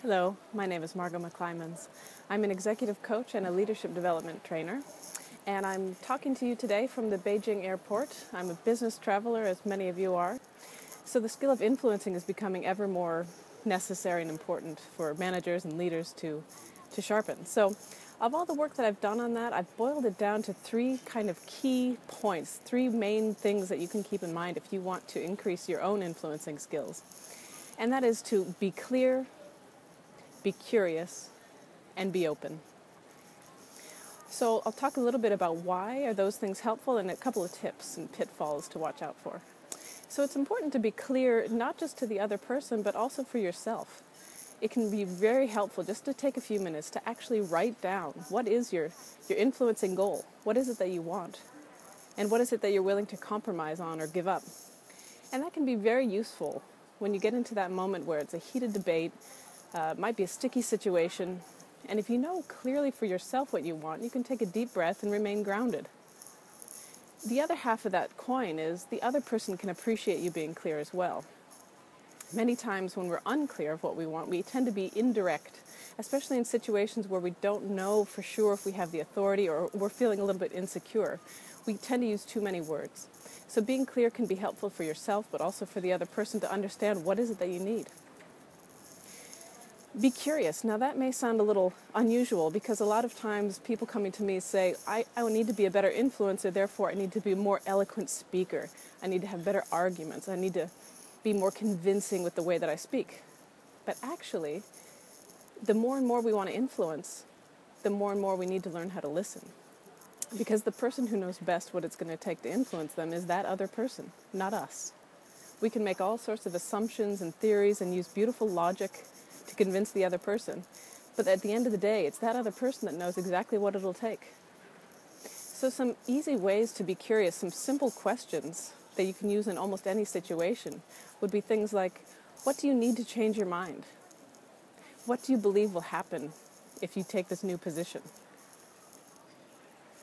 Hello, my name is Margo McClimans. I'm an executive coach and a leadership development trainer, and I'm talking to you today from the Beijing airport. I'm a business traveler, as many of you are. So the skill of influencing is becoming ever more necessary and important for managers and leaders to sharpen. So of all the work that I've done on that, I've boiled it down to three kind of key points, three main things that you can keep in mind if you want to increase your own influencing skills. And that is to be clear, be curious, and be open. So I'll talk a little bit about why are those things helpful and a couple of tips and pitfalls to watch out for. So it's important to be clear not just to the other person, but also for yourself. It can be very helpful just to take a few minutes to actually write down what is your influencing goal. What is it that you want? And what is it that you're willing to compromise on or give up? And that can be very useful when you get into that moment where it's a heated debate, might be a sticky situation, and if you know clearly for yourself what you want, you can take a deep breath and remain grounded. The other half of that coin is the other person can appreciate you being clear as well. Many times when we're unclear of what we want, we tend to be indirect, especially in situations where we don't know for sure if we have the authority or we're feeling a little bit insecure. We tend to use too many words. So being clear can be helpful for yourself, but also for the other person to understand what is it that you need. Be curious. Now that may sound a little unusual because a lot of times people coming to me say, I need to be a better influencer, therefore I need to be a more eloquent speaker. I need to have better arguments. I need to be more convincing with the way that I speak. But actually, the more and more we want to influence, the more and more we need to learn how to listen. Because the person who knows best what it's going to take to influence them is that other person, not us. We can make all sorts of assumptions and theories and use beautiful logic to convince the other person. But at the end of the day, it's that other person that knows exactly what it'll take. So some easy ways to be curious, some simple questions that you can use in almost any situation would be things like, what do you need to change your mind? What do you believe will happen if you take this new position?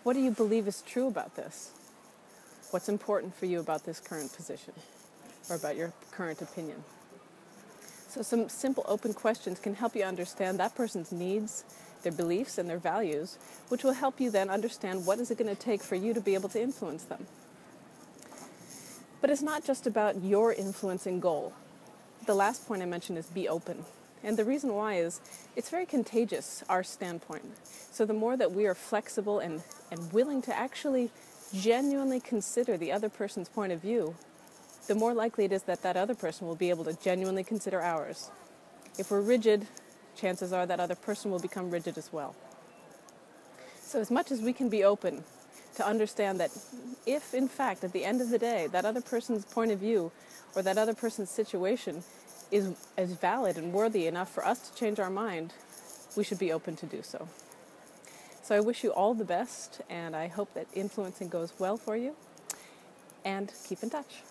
What do you believe is true about this? What's important for you about this current position or about your current opinion? So some simple open questions can help you understand that person's needs, their beliefs, and their values, which will help you then understand what is it going to take for you to be able to influence them. But it's not just about your influencing goal. The last point I mentioned is be open. And the reason why is it's very contagious, our standpoint. So the more that we are flexible and willing to actually genuinely consider the other person's point of view, the more likely it is that that other person will be able to genuinely consider ours. If we're rigid, chances are that other person will become rigid as well. So as much as we can be open to understand that if, in fact, at the end of the day, that other person's point of view or that other person's situation is as valid and worthy enough for us to change our mind, we should be open to do so. So I wish you all the best, and I hope that influencing goes well for you, and keep in touch.